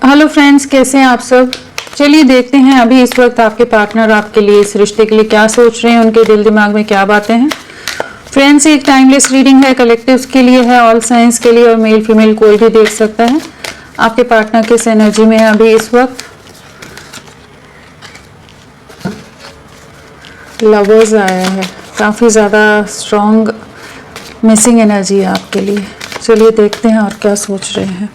Hello friends, कैसे हैं आप सब। चलिए देखते हैं अभी इस वक्त आपके पार्टनर आपके लिए, इस रिश्ते के लिए क्या सोच रहे हैं, उनके दिल दिमाग में क्या बातें हैं। फ्रेंड्स, एक टाइमलेस रीडिंग है, कलेक्टिव्स के लिए है, ऑल साइंस के लिए, और मेल फीमेल कोई भी देख सकता है। आपके पार्टनर किस एनर्जी में है अभी इस वक्त। लवर्स आया है, काफ़ी ज़्यादा स्ट्रॉन्ग मिसिंग एनर्जी है आपके लिए। चलिए देखते हैं और क्या सोच रहे हैं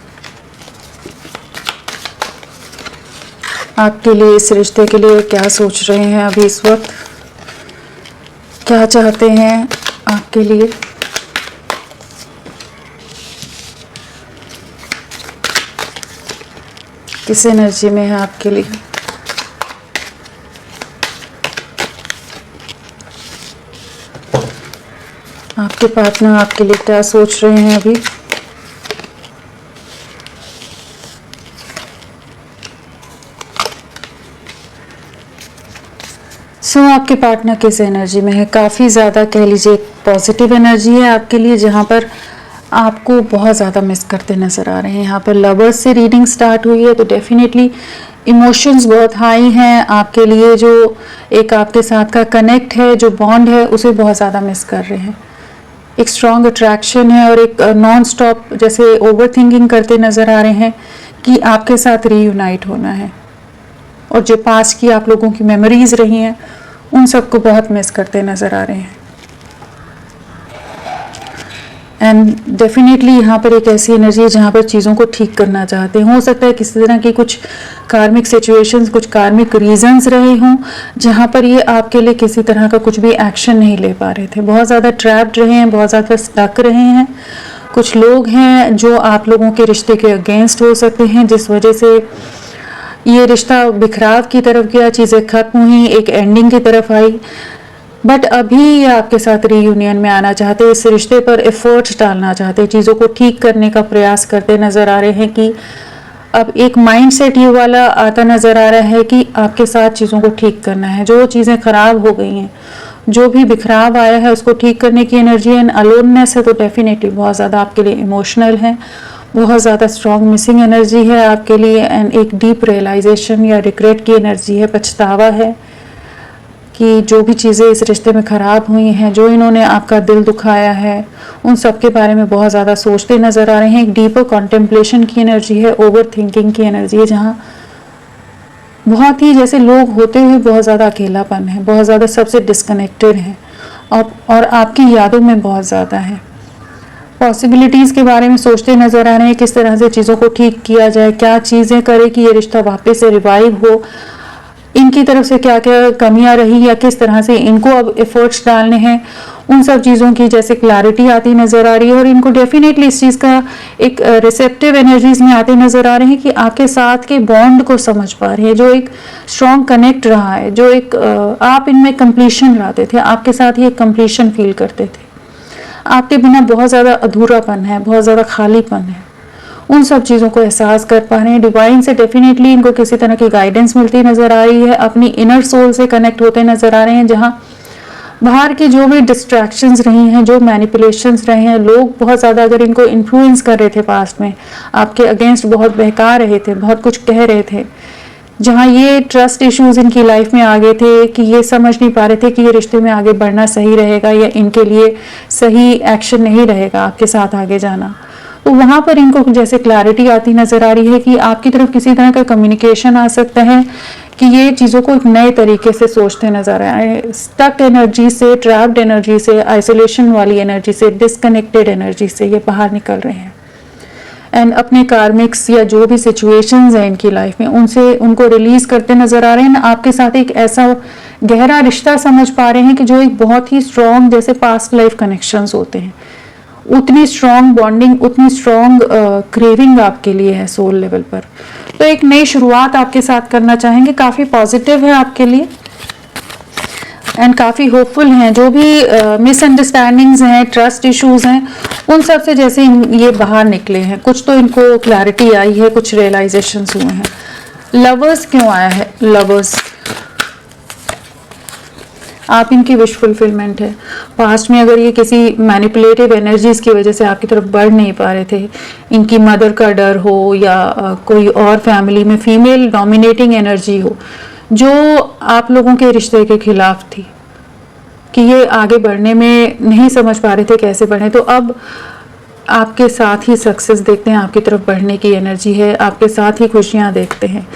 आपके लिए, इस रिश्ते के लिए क्या सोच रहे हैं अभी इस वक्त, क्या चाहते हैं आपके लिए। किस एनर्जी में है आपके लिए। आपके पार्टनर आपके लिए क्या सोच रहे हैं अभी। आपके पार्टनर किस एनर्जी में है। काफ़ी ज़्यादा कह लीजिए पॉजिटिव एनर्जी है आपके लिए, जहाँ पर आपको बहुत ज़्यादा मिस करते नज़र आ रहे हैं। यहाँ पर लवर्स से रीडिंग स्टार्ट हुई है, तो डेफिनेटली इमोशंस बहुत हाई हैं आपके लिए। जो एक आपके साथ का कनेक्ट है, जो बॉन्ड है, उसे बहुत ज़्यादा मिस कर रहे हैं। एक स्ट्रॉन्ग अट्रैक्शन है और एक नॉन स्टॉप जैसे ओवर थिंकिंग करते नज़र आ रहे हैं कि आपके साथ रीयूनाइट होना है, और जो पास्ट की आप लोगों की मेमोरीज रही हैं उन सबको बहुत मिस करते नज़र आ रहे हैं। एंड डेफिनेटली यहाँ पर एक ऐसी एनर्जी है जहाँ पर चीज़ों को ठीक करना चाहते हैं। हो सकता है किसी तरह की कुछ कार्मिक सिचुएशंस, कुछ कार्मिक रीजंस रहे हों जहाँ पर ये आपके लिए किसी तरह का कुछ भी एक्शन नहीं ले पा रहे थे। बहुत ज़्यादा ट्रैप्ड रहे हैं, बहुत ज़्यादा स्टक रहे हैं। कुछ लोग हैं जो आप लोगों के रिश्ते के अगेंस्ट हो सकते हैं, जिस वजह से ये रिश्ता बिखराव की तरफ गया, चीज़ें खत्म हुई, एक एंडिंग की तरफ आई। बट अभी ये आपके साथ रीयूनियन में आना चाहते हैं, इस रिश्ते पर एफर्ट्स डालना चाहते हैं, चीज़ों को ठीक करने का प्रयास करते नज़र आ रहे हैं कि अब एक माइंडसेट ये वाला आता नज़र आ रहा है कि आपके साथ चीज़ों को ठीक करना है। जो चीज़ें ख़राब हो गई हैं, जो भी बिखराव आया है, उसको ठीक करने की एनर्जी एंड अलोननेस है, तो डेफिनेटली बहुत ज़्यादा आपके लिए इमोशनल है, बहुत ज़्यादा स्ट्रॉन्ग मिसिंग एनर्जी है आपके लिए। एंड एक डीप रियलाइजेशन या रिग्रेट की एनर्जी है, पछतावा है कि जो भी चीज़ें इस रिश्ते में ख़राब हुई हैं, जो इन्होंने आपका दिल दुखाया है, उन सब के बारे में बहुत ज़्यादा सोचते नज़र आ रहे हैं। एक डीपर कॉन्टेम्पलेशन की एनर्जी है, ओवर थिंकिंग की एनर्जी है, जहाँ बहुत ही जैसे लोग होते हुए बहुत ज़्यादा अकेलापन है, बहुत ज़्यादा सबसे डिस्कनेक्टेड है, और आपकी यादों में बहुत ज़्यादा है। पॉसिबिलिटीज़ के बारे में सोचते नज़र आ रहे हैं, किस तरह से चीज़ों को ठीक किया जाए, क्या चीज़ें करें कि ये रिश्ता वापस से रिवाइव हो, इनकी तरफ से क्या क्या कमियां रही या किस तरह से इनको अब एफर्ट्स डालने हैं, उन सब चीज़ों की जैसे क्लैरिटी आती नज़र आ रही है। और इनको डेफिनेटली इस चीज़ का एक रिसेप्टिव एनर्जीज में आते नज़र आ रहे हैं कि आपके साथ के बॉन्ड को समझ पा रहे हैं, जो एक स्ट्रॉन्ग कनेक्ट रहा है, जो एक आप इनमें कंप्लीशन लाते थे, आपके साथ ही एक कंप्लीशन फील करते थे। आपके बिना बहुत ज़्यादा अधूरापन है, बहुत ज़्यादा खालीपन है, उन सब चीज़ों को एहसास कर पा रहे हैं। डिवाइन से डेफिनेटली इनको किसी तरह की गाइडेंस मिलती नज़र आ रही है, अपनी इनर सोल से कनेक्ट होते नज़र आ रहे हैं, जहाँ बाहर की जो भी डिस्ट्रैक्शंस रही हैं, जो मैनिपुलेशंस रहे हैं, लोग बहुत ज़्यादा अगर इनको इन्फ्लुएंस कर रहे थे पास्ट में, आपके अगेंस्ट बहुत बहका रहे थे, बहुत कुछ कह रहे थे, जहाँ ये ट्रस्ट इश्यूज इनकी लाइफ में आ गए थे कि ये समझ नहीं पा रहे थे कि ये रिश्ते में आगे बढ़ना सही रहेगा या इनके लिए सही एक्शन नहीं रहेगा आपके साथ आगे जाना। तो वहाँ पर इनको जैसे क्लैरिटी आती नज़र आ रही है कि आपकी तरफ किसी तरह का कम्युनिकेशन आ सकता है कि ये चीज़ों को एक नए तरीके से सोचते नज़र आए। स्टक एनर्जी से, ट्रैप्ड एनर्जी से, आइसोलेशन वाली एनर्जी से, डिसकनेक्टेड एनर्जी से ये बाहर निकल रहे हैं। एंड अपने कार्मिक्स या जो भी सिचुएशंस हैं इनकी लाइफ में, उनसे उनको रिलीज करते नज़र आ रहे हैं। आपके साथ एक ऐसा गहरा रिश्ता समझ पा रहे हैं कि जो एक बहुत ही स्ट्रॉन्ग जैसे पास्ट लाइफ कनेक्शंस होते हैं, उतनी स्ट्रॉन्ग बॉन्डिंग, उतनी स्ट्रॉन्ग क्रेविंग आपके लिए है सोल लेवल पर। तो एक नई शुरुआत आपके साथ करना चाहेंगे, काफ़ी पॉजिटिव है आपके लिए एंड काफ़ी होपफुल हैं। जो भी मिसअंडरस्टैंडिंग्स हैं, ट्रस्ट इश्यूज हैं, उन सब से जैसे ये बाहर निकले हैं। कुछ तो इनको क्लैरिटी आई है, कुछ रियलाइजेशंस हुए हैं। लवर्स क्यों आया है? लवर्स आप इनकी विश फुलफिलमेंट है। पास्ट में अगर ये किसी मैनिपुलेटिव एनर्जीज की वजह से आपकी तरफ बढ़ नहीं पा रहे थे, इनकी मदर का डर हो या कोई और फैमिली में फीमेल डोमिनेटिंग एनर्जी हो जो आप लोगों के रिश्ते के खिलाफ थी कि ये आगे बढ़ने में नहीं समझ पा रहे थे कैसे बढ़े, तो अब आपके साथ ही सक्सेस देखते हैं, आपकी तरफ बढ़ने की एनर्जी है, आपके साथ ही खुशियां देखते हैं।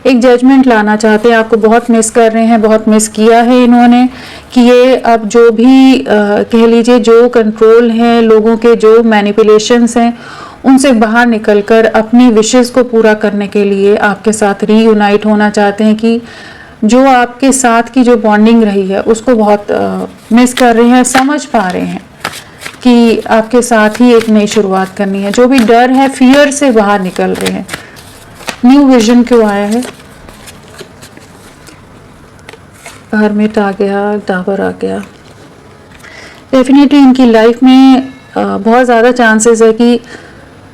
एक जजमेंट लाना चाहते हैं, आपको बहुत मिस कर रहे हैं, बहुत मिस किया है इन्होंने कि ये अब जो भी कह लीजिए जो कंट्रोल है लोगों के, जो मैनिपुलेशंस हैं, उनसे बाहर निकलकर अपनी विशेस को पूरा करने के लिए आपके साथ रीयूनाइट होना चाहते हैं कि जो आपके साथ की जो बॉन्डिंग रही है उसको बहुत मिस कर रहे हैं, समझ पा रहे हैं कि आपके साथ ही एक नई शुरुआत करनी है। जो भी डर है, फियर से बाहर निकल रहे हैं। न्यू विजन क्यों आया है? हर्मिट आ गया, टावर आ गया। डेफिनेटली इनकी लाइफ में बहुत ज़्यादा चांसेस है कि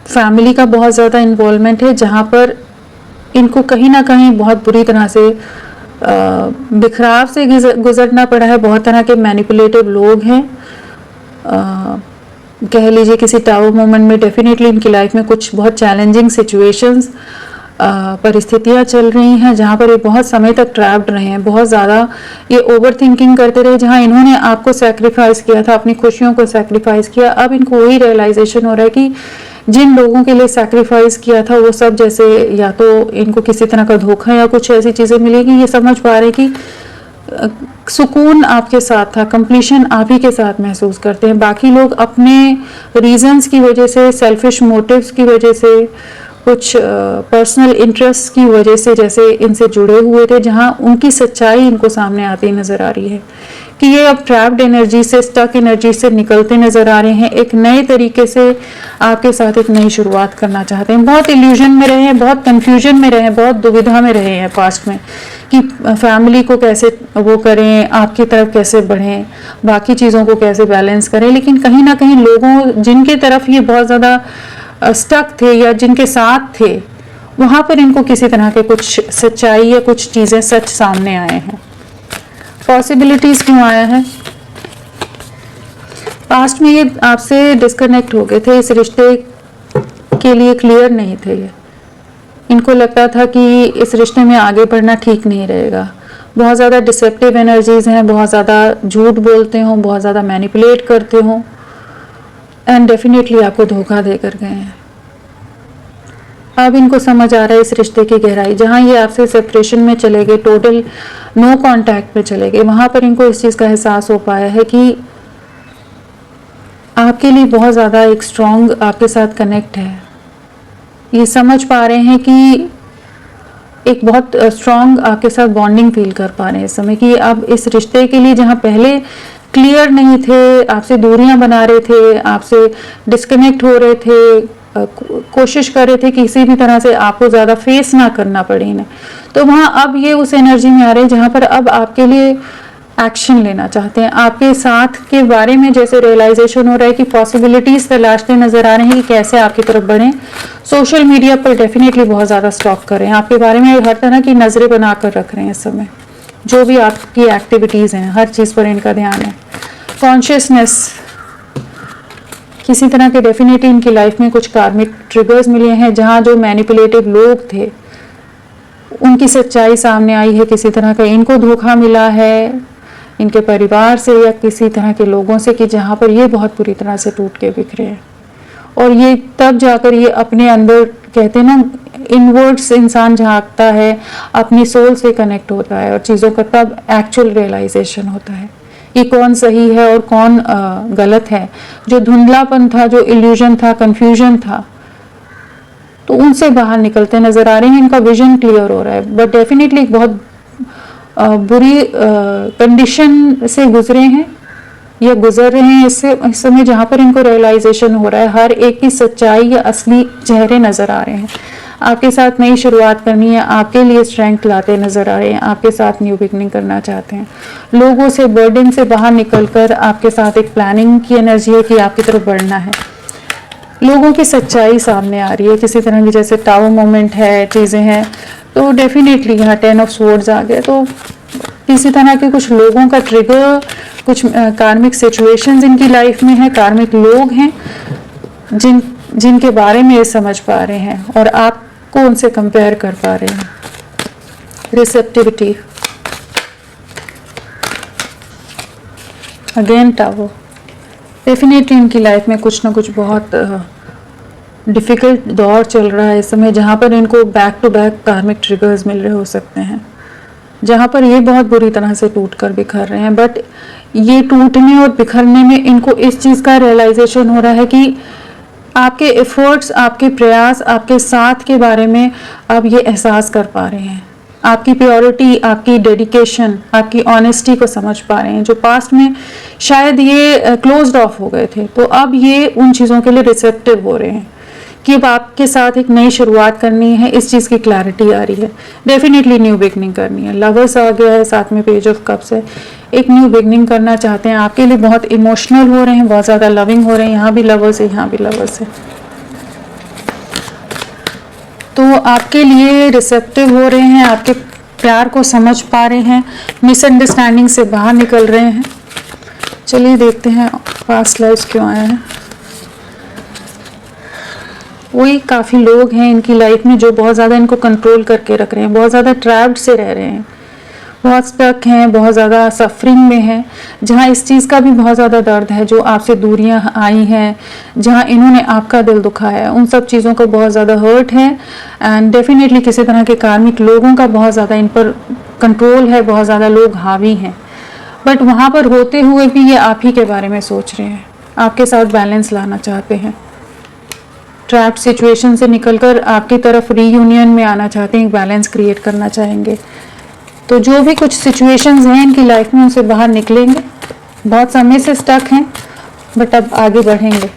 फैमिली का बहुत ज़्यादा इन्वॉल्वमेंट है, जहाँ पर इनको कहीं ना कहीं बहुत बुरी तरह से बिखराव से गुजरना पड़ा है। बहुत तरह के मैनिपुलेटिव लोग हैं, कह लीजिए किसी टावर मोमेंट में डेफिनेटली इनकी लाइफ में कुछ बहुत चैलेंजिंग सिचुएशंस, परिस्थितियां चल रही हैं जहां पर ये बहुत समय तक ट्रैप्ड रहे हैं, बहुत ज़्यादा ये ओवर थिंकिंग करते रहे। जहां इन्होंने आपको सेक्रीफाइस किया था, अपनी खुशियों को सेक्रीफाइस किया, अब इनको वही रियलाइजेशन हो रहा है कि जिन लोगों के लिए सेक्रीफाइस किया था वो सब जैसे या तो इनको किसी तरह का धोखा या कुछ ऐसी चीज़ें मिलेगी। ये समझ पा रहे कि सुकून आपके साथ था, कंप्लीशन आप ही के साथ महसूस करते हैं। बाकी लोग अपने रीजंस की वजह से, सेल्फिश मोटिव्स की वजह से, कुछ पर्सनल इंटरेस्ट की वजह से जैसे इनसे जुड़े हुए थे, जहां उनकी सच्चाई इनको सामने आती नज़र आ रही है कि ये अब ट्रैप्ड एनर्जी से, स्टक एनर्जी से निकलते नज़र आ रहे हैं। एक नए तरीके से आपके साथ एक नई शुरुआत करना चाहते हैं। बहुत इल्यूजन में रहे हैं, बहुत कन्फ्यूजन में रहे हैं, बहुत दुविधा में रहे हैं पास्ट में कि फैमिली को कैसे वो करें, आपकी तरफ कैसे बढ़ें, बाकी चीज़ों को कैसे बैलेंस करें। लेकिन कहीं ना कहीं लोगों जिनके तरफ ये बहुत ज़्यादा स्टक थे या जिनके साथ थे, वहाँ पर इनको किसी तरह के कुछ सच्चाई या कुछ चीज़ें सच सामने आए हैं। पॉसिबिलिटीज़ क्यों आया है? पास्ट में ये आपसे डिस्कनेक्ट हो गए थे, इस रिश्ते के लिए क्लियर नहीं थे ये। इनको लगता था कि इस रिश्ते में आगे बढ़ना ठीक नहीं रहेगा। बहुत ज़्यादा डिसेप्टिव एनर्जीज़ हैं, बहुत ज़्यादा झूठ बोलते हों, बहुत ज़्यादा मैनिपुलेट करते हों, एंड डेफिनेटली आपको धोखा देकर गए हैं। अब इनको समझ आ रहा है इस रिश्ते की गहराई। जहाँ ये आपसे सेपरेशन में चले गए, टोटल नो कांटेक्ट में चले गए, वहाँ पर इनको इस चीज़ का एहसास हो पाया है कि आपके लिए बहुत ज़्यादा एक स्ट्रॉन्ग आपके साथ कनेक्ट है। ये समझ पा रहे हैं कि एक बहुत स्ट्रॉन्ग आपके साथ बॉन्डिंग फील कर पा रहे हैं इस समय कि अब इस रिश्ते के लिए जहाँ पहले क्लियर नहीं थे, आपसे दूरियां बना रहे थे, आपसे डिस्कनेक्ट हो रहे थे, कोशिश कर रहे थे किसी भी तरह से आपको ज़्यादा फेस ना करना पड़े इन्हें, तो वहाँ अब ये उस एनर्जी में आ रहे हैं जहाँ पर अब आपके लिए एक्शन लेना चाहते हैं। आपके साथ के बारे में जैसे रियलाइजेशन हो रहा है कि पॉसिबिलिटीज़ तलाशते नज़र आ रहे हैं कि कैसे आपकी तरफ बढ़ें। सोशल मीडिया पर डेफिनेटली बहुत ज़्यादा स्टॉक कर रहे हैं, आपके बारे में हर तरह की नज़रें बना कर रख रहे हैं इस समय। जो भी आपकी एक्टिविटीज़ हैं, हर चीज़ पर इनका ध्यान है। कॉन्शियसनेस किसी तरह के डेफिनेटली इनकी लाइफ में कुछ कार्मिक ट्रिगर्स मिले हैं, जहाँ जो मैनिपुलेटिव लोग थे उनकी सच्चाई सामने आई है। किसी तरह का इनको धोखा मिला है इनके परिवार से या किसी तरह के लोगों से कि जहाँ पर ये बहुत बुरी तरह से टूट के बिखरे हैं। और ये तब जाकर ये अपने अंदर, कहते हैं ना, इनवर्ड्स इंसान झांकता है, अपनी सोल से कनेक्ट होता है और चीज़ों का तब एक्चुअल रियलाइजेशन होता है कि कौन सही है और कौन गलत है। जो धुंधलापन था, जो इल्यूजन था, कंफ्यूजन था, तो उनसे बाहर निकलते नजर आ रहे हैं। इनका विजन क्लियर हो रहा है, बट डेफिनेटली एक बहुत बुरी कंडीशन से गुजरे हैं या गुजर रहे हैं इस समय, जहाँ पर इनको रियलाइजेशन हो रहा है, हर एक की सच्चाई या असली चेहरे नजर आ रहे हैं। आपके साथ नई शुरुआत करनी है, आपके लिए स्ट्रेंथ लाते नजर आ रहे हैं, आपके साथ न्यू बिगनिंग करना चाहते हैं। लोगों से, बर्डन से बाहर निकलकर आपके साथ एक प्लानिंग की एनर्जी है कि आपकी तरफ बढ़ना है। लोगों की सच्चाई सामने आ रही है, किसी तरह की जैसे टावर मोमेंट है, चीज़ें हैं, तो डेफिनेटली यहाँ 10 ऑफ स्वॉर्ड्स आ गए। तो किसी तरह के कुछ लोगों का ट्रिगर, कुछ कार्मिक सिचुएशंस इनकी लाइफ में है, कार्मिक लोग हैं जिनके बारे में ये समझ पा रहे हैं और आपको उनसे कंपेयर कर पा रहे हैं। रिसेप्टिविटी, अगेन टावर, डेफिनेटली इनकी लाइफ में कुछ ना कुछ बहुत डिफ़िकल्ट दौर चल रहा है इस समय, जहाँ पर इनको बैक टू बैक कार्मिक ट्रिगर्स मिल रहे हो सकते हैं, जहाँ पर ये बहुत बुरी तरह से टूट कर बिखर रहे हैं। बट ये टूटने और बिखरने में इनको इस चीज़ का रियलाइजेशन हो रहा है कि आपके एफर्ट्स, आपके प्रयास, आपके साथ के बारे में आप ये एहसास कर पा रहे हैं, आपकी प्योरिटी, आपकी डेडिकेशन, आपकी ऑनेस्टी को समझ पा रहे हैं, जो पास्ट में शायद ये क्लोज्ड ऑफ हो गए थे। तो अब ये उन चीज़ों के लिए रिसेप्टिव हो रहे हैं कि अब आपके साथ एक नई शुरुआत करनी है, इस चीज़ की क्लैरिटी आ रही है। डेफिनेटली न्यू बिगनिंग करनी है। लवर्स आ गया है साथ में, पेज ऑफ कप्स है, एक न्यू बिगनिंग करना चाहते हैं, आपके लिए बहुत इमोशनल हो रहे हैं, बहुत ज़्यादा लविंग हो रहे हैं। यहाँ भी लवर्स है, यहाँ भी लवर्स है, तो आपके लिए रिसेप्टिव हो रहे हैं, आपके प्यार को समझ पा रहे हैं, मिसअंडरस्टैंडिंग से बाहर निकल रहे हैं। चलिए देखते हैं पास्ट लाइफ्स क्यों आए हैं। वही काफ़ी लोग हैं इनकी लाइफ में जो बहुत ज़्यादा इनको कंट्रोल करके रख रहे हैं, बहुत ज़्यादा ट्रैप्ड से रह रहे हैं, बहुत स्टक हैं, बहुत ज़्यादा सफरिंग में हैं, जहाँ इस चीज़ का भी बहुत ज़्यादा दर्द है, जो आपसे दूरियां आई हैं, जहाँ इन्होंने आपका दिल दुखाया है, उन सब चीज़ों का बहुत ज़्यादा हर्ट है। एंड डेफिनेटली किसी तरह के कार्मिक लोगों का बहुत ज़्यादा इन पर कंट्रोल है, बहुत ज़्यादा लोग हावी हैं। बट वहाँ पर होते हुए भी ये आप ही के बारे में सोच रहे हैं, आपके साथ बैलेंस लाना चाहते हैं, ट्रैप सिचुएशन से निकलकर आपकी तरफ रीयूनियन में आना चाहते हैं, एक बैलेंस क्रिएट करना चाहेंगे। तो जो भी कुछ सिचुएशंस हैं इनकी लाइफ में उनसे बाहर निकलेंगे, बहुत समय से स्टक हैं बट अब आगे बढ़ेंगे।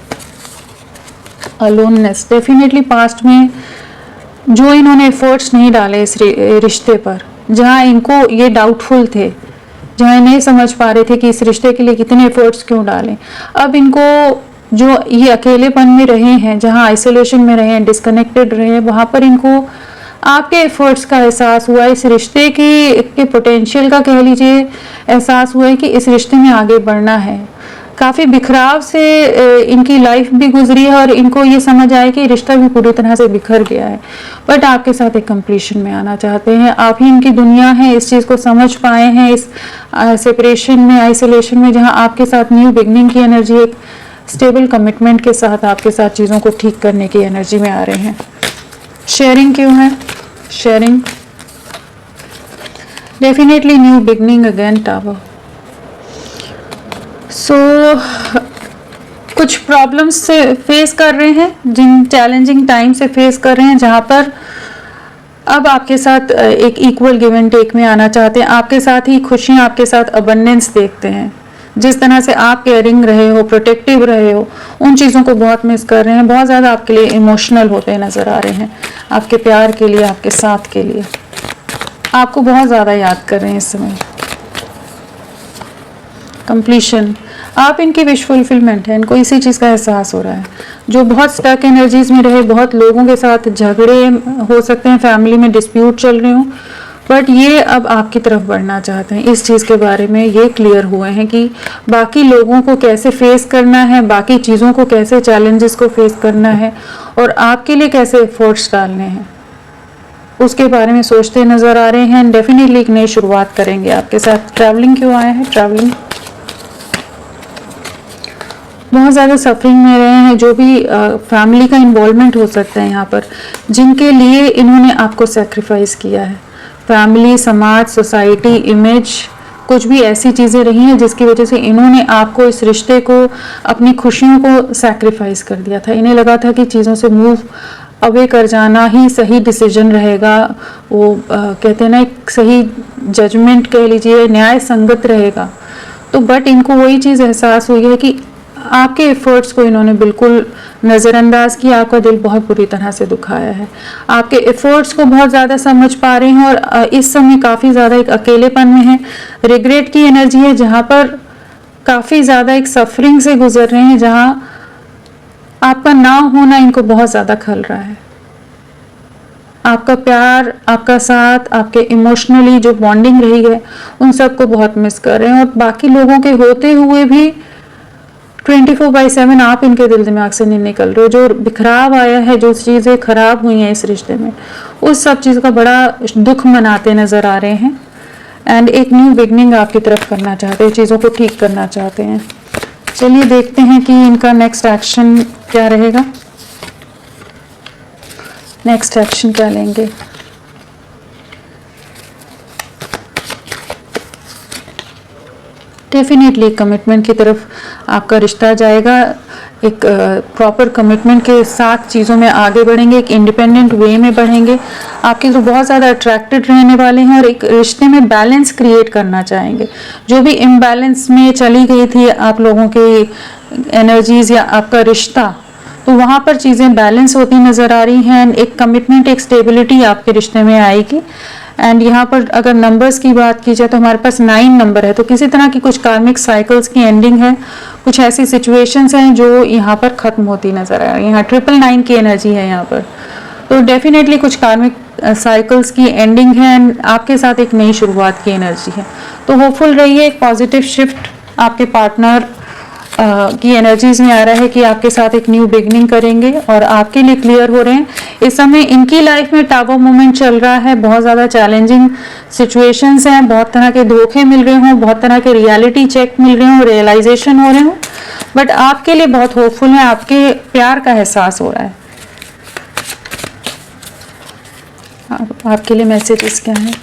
अलोननेस, डेफिनेटली पास्ट में जो इन्होंने एफर्ट्स नहीं डाले इस रिश्ते पर, जहाँ इनको ये डाउटफुल थे, जहाँ नहीं समझ पा रहे थे कि इस रिश्ते के लिए कितने एफर्ट्स क्यों डालें, अब इनको जो ये अकेलेपन में रहे हैं, जहाँ आइसोलेशन में रहे हैं, डिस्कनेक्टेड रहे हैं, वहाँ पर इनको आपके एफर्ट्स का एहसास हुआ, इस रिश्ते के पोटेंशियल का कह लीजिए एहसास हुआ है कि इस रिश्ते में आगे बढ़ना है। काफ़ी बिखराव से इनकी लाइफ भी गुजरी है और इनको ये समझ आया कि रिश्ता भी पूरी तरह से बिखर गया है, बट आपके साथ एक कंप्लीशन में आना चाहते हैं। आप ही इनकी दुनिया है, इस चीज़ को समझ पाए हैं इस सेपरेशन में, आइसोलेशन में, जहाँ आपके साथ न्यू बिगनिंग की एनर्जी, एक स्टेबल कमिटमेंट के साथ आपके साथ चीज़ों को ठीक करने की एनर्जी में आ रहे हैं। शेयरिंग क्यों है? Sharing, definitely new beginning, again tower. So कुछ प्रॉब्लम्स से फेस कर रहे हैं, जिन चैलेंजिंग टाइम से फेस कर रहे हैं, जहाँ पर अब आपके साथ एक इक्वल गिव एंड टेक में आना चाहते हैं, आपके साथ ही खुशियाँ, आपके साथ अबंडेंस देखते हैं। जिस तरह से आप केयरिंग रहे हो, प्रोटेक्टिव रहे हो, उन चीज़ों को बहुत मिस कर रहे हैं, बहुत ज़्यादा आपके लिए इमोशनल होते नज़र आ रहे हैं, आपके प्यार के लिए, आपके साथ के लिए, आपको बहुत ज़्यादा याद कर रहे हैं इस समय। कंप्लीशन, आप इनकी विश फुलफिलमेंट है, इनको इसी चीज़ का एहसास हो रहा है। जो बहुत स्टक एनर्जीज में रहे, बहुत लोगों के साथ झगड़े हो सकते हैं, फैमिली में डिस्प्यूट चल रहे हो, बट ये अब आपकी तरफ बढ़ना चाहते हैं। इस चीज़ के बारे में ये क्लियर हुए हैं कि बाकी लोगों को कैसे फेस करना है, बाकी चीज़ों को कैसे, चैलेंजेस को फेस करना है और आपके लिए कैसे एफर्ट्स डालने हैं, उसके बारे में सोचते नज़र आ रहे हैं। डेफिनेटली एक नई शुरुआत करेंगे आपके साथ। ट्रैवलिंग क्यों आया है? ट्रैवलिंग, बहुत ज़्यादा सफरिंग में रहे हैं, जो भी फैमिली का इन्वॉल्वमेंट हो सकता है यहाँ पर, जिनके लिए इन्होंने आपको सेक्रीफाइस किया है। फैमिली, समाज, सोसाइटी, इमेज, कुछ भी ऐसी चीज़ें रही हैं जिसकी वजह से इन्होंने आपको, इस रिश्ते को, अपनी खुशियों को सैक्रिफाइस कर दिया था। इन्हें लगा था कि चीज़ों से मूव अवे कर जाना ही सही डिसीजन रहेगा, वो कहते हैं ना, एक सही जजमेंट कह लीजिए, न्याय संगत रहेगा। तो बट इनको वही चीज़ एहसास हुई है कि आपके एफर्ट्स को इन्होंने बिल्कुल नज़रअंदाज किया, आपका दिल बहुत बुरी तरह से दुखाया है, आपके एफर्ट्स को बहुत ज़्यादा समझ पा रहे हैं और इस समय काफ़ी ज़्यादा एक अकेलेपन में है, रिग्रेट की एनर्जी है, जहाँ पर काफ़ी ज़्यादा एक सफरिंग से गुजर रहे हैं, जहाँ आपका ना होना इनको बहुत ज़्यादा खल रहा है। आपका प्यार, आपका साथ, आपके इमोशनली जो बॉन्डिंग रही है, उन सबको बहुत मिस कर रहे हैं। और बाकी लोगों के होते हुए भी 24/7 आप इनके दिल दिमाग से नहीं निकल रहे हो। जो बिखराव आया है, जो चीज़ें खराब हुई हैं इस रिश्ते में, उस सब चीज़ का बड़ा दुख मनाते नज़र आ रहे हैं। एंड एक न्यू बिगनिंग आपकी तरफ करना चाहते हैं, चीज़ों को ठीक करना चाहते हैं। चलिए देखते हैं कि इनका नेक्स्ट एक्शन क्या रहेगा, नेक्स्ट एक्शन क्या लेंगे। डेफिनेटली कमिटमेंट की तरफ आपका रिश्ता जाएगा, एक प्रॉपर कमिटमेंट के साथ चीज़ों में आगे बढ़ेंगे, एक इंडिपेंडेंट वे में बढ़ेंगे। आपके तो बहुत ज़्यादा अट्रैक्टेड रहने वाले हैं और एक रिश्ते में बैलेंस क्रिएट करना चाहेंगे। जो भी इम्बैलेंस में चली गई थी आप लोगों की एनर्जीज या आपका रिश्ता, तो वहाँ पर चीज़ें बैलेंस होती नज़र आ रही हैं। एक कमिटमेंट, एक स्टेबिलिटी आपके रिश्ते में आएगी। एंड यहाँ पर अगर नंबर्स की बात की जाए तो हमारे पास 9 नंबर है, तो किसी तरह की कुछ कार्मिक साइकिल्स की एंडिंग है, कुछ ऐसी सिचुएशंस हैं जो यहाँ पर ख़त्म होती नज़र आ रही है। यहाँ 999 की एनर्जी है यहाँ पर, तो डेफिनेटली कुछ कार्मिक साइकिल्स की एंडिंग है एंड आपके साथ एक नई शुरुआत की एनर्जी है। तो होपफुल रहिए, एक पॉजिटिव शिफ्ट आपके पार्टनर की एनर्जीज में आ रहा है कि आपके साथ एक न्यू बिगनिंग करेंगे और आपके लिए क्लियर हो रहे हैं। इस समय इनकी लाइफ में टावर मोमेंट चल रहा है, बहुत ज़्यादा चैलेंजिंग सिचुएशंस हैं, बहुत तरह के धोखे मिल रहे हों, बहुत तरह के रियलिटी चेक मिल रहे हों, रियलाइजेशन हो रहे हों, बट आपके लिए बहुत होपफुल है, आपके प्यार का एहसास हो रहा है। आपके लिए मैसेजेस क्या है?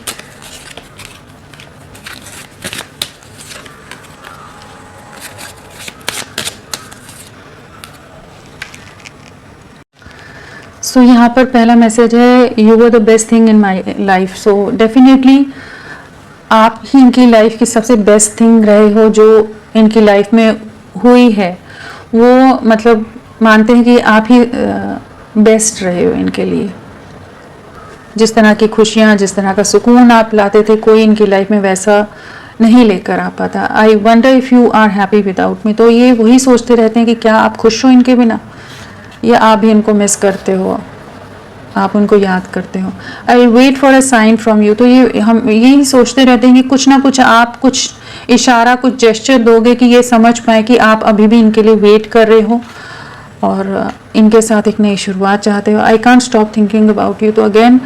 सो यहाँ पर पहला मैसेज है, you were the best thing in my life. So definitely आप ही इनकी लाइफ की सबसे बेस्ट थिंग रहे हो जो इनकी लाइफ में हुई है। वो मतलब मानते हैं कि आप ही बेस्ट रहे हो इनके लिए। जिस तरह की खुशियाँ, जिस तरह का सुकून आप लाते थे, कोई इनकी लाइफ में वैसा नहीं लेकर आ पाता। I wonder if you are happy without me. तो ये वही सोचते रहते हैं कि क्या आप खुश हो इनके बिना, या आप भी इनको मिस करते हो, आप उनको याद करते हो। I wait for a sign from you. तो ये हम यही सोचते रहते हैं कि कुछ ना कुछ आप कुछ इशारा, कुछ जेस्चर दोगे कि ये समझ पाए कि आप अभी भी इनके लिए वेट कर रहे हो और इनके साथ एक नई शुरुआत चाहते हो। I can't stop thinking about you. तो अगेन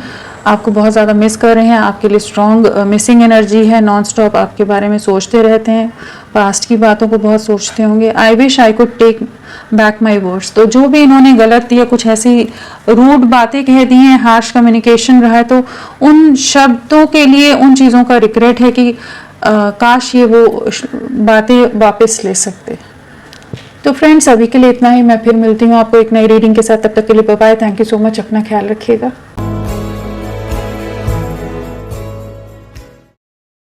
आपको बहुत ज़्यादा मिस कर रहे हैं, आपके लिए स्ट्रॉन्ग मिसिंग एनर्जी है, नॉन स्टॉप आपके बारे में सोचते रहते हैं, पास्ट की बातों को बहुत सोचते होंगे। I wish I could take back my words. तो जो भी इन्होंने गलत या कुछ ऐसी रूड बातें कह दी हैं, हार्श कम्युनिकेशन रहा है, तो उन शब्दों के लिए, उन चीज़ों का रिग्रेट है कि काश ये वो बातें वापस ले सकते। तो फ्रेंड्स, अभी के लिए इतना ही। मैं फिर मिलती हूँ आपको एक नई रीडिंग के साथ। तब तक के लिए bye bye. Thank you so much. अपना ख्याल रखिएगा।